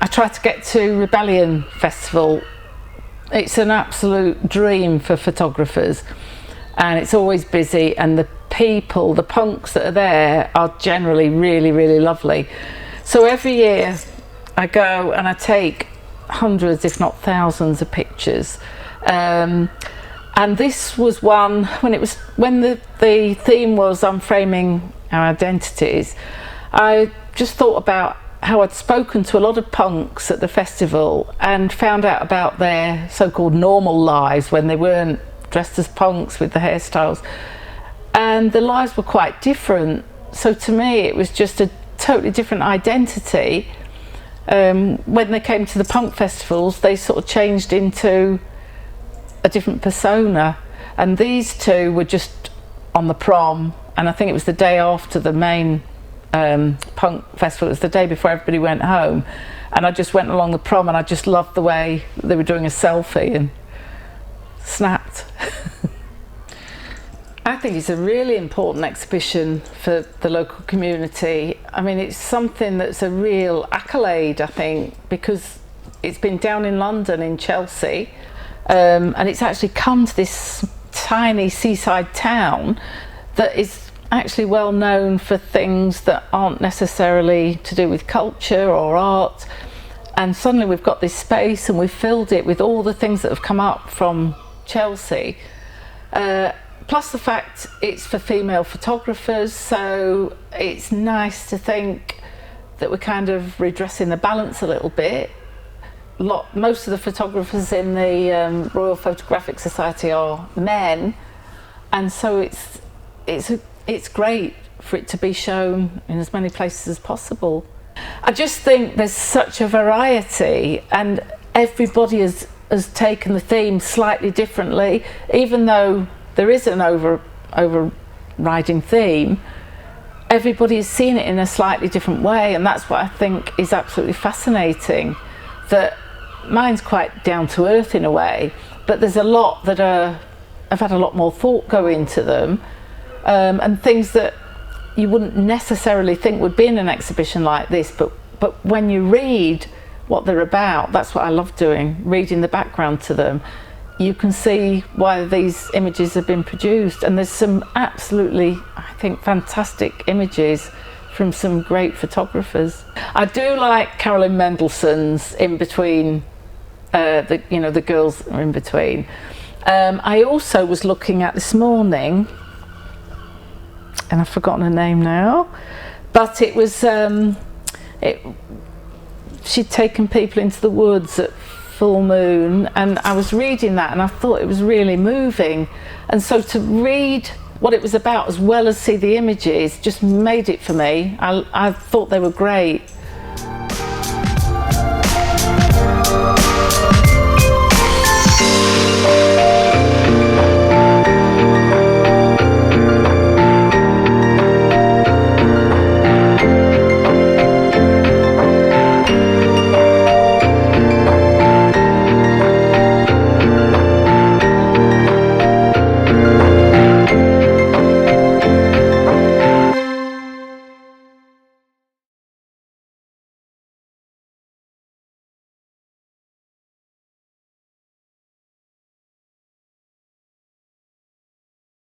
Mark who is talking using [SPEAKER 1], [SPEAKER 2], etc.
[SPEAKER 1] I tried to get to Rebellion Festival. It's an absolute dream for photographers, and it's always busy, and the people, the punks that are there, are generally really, really lovely. So every year I go and I take hundreds, if not thousands, of pictures. And this was one when the theme was unframing our identities. I just thought about how I'd spoken to a lot of punks at the festival and found out about their so-called normal lives when they weren't dressed as punks with the hairstyles, and the lives were quite different. So to me it was just a totally different identity. When they came to the punk festivals, they sort of changed into a different persona, and these two were just on the prom, and I think it was the day after the main punk festival. It was the day before everybody went home, and I just went along the prom, and I just loved the way they were doing a selfie and snapped. I think it's a really important exhibition for the local community. I mean, it's something that's a real accolade, I think, because it's been down in London, in Chelsea, and it's actually come to this tiny seaside town that is actually well known for things that aren't necessarily to do with culture or art, and suddenly we've got this space and we've filled it with all the things that have come up from Chelsea, plus the fact it's for female photographers, so it's nice to think that we're kind of redressing the balance a little bit. Most of the photographers in the Royal Photographic Society are men, and so it's great for it to be shown in as many places as possible. I just think there's such a variety, and everybody has taken the theme slightly differently, even though there is an overriding theme. Everybody has seen it in a slightly different way, and that's what I think is absolutely fascinating. That mine's quite down to earth in a way, but there's a lot that have had a lot more thought go into them, and things that you wouldn't necessarily think would be in an exhibition like this, but when you read what they're about, that's what I love doing, reading the background to them. You can see why these images have been produced, and there's some absolutely, I think, fantastic images from some great photographers. I do like Carolyn Mendelssohn's In Between, the girls are in between. I also was looking at this morning, and I've forgotten her name now, but it was she'd taken people into the woods at full moon, and I was reading that and I thought it was really moving, and so to read what it was about as well as see the images just made it for me. I thought they were great.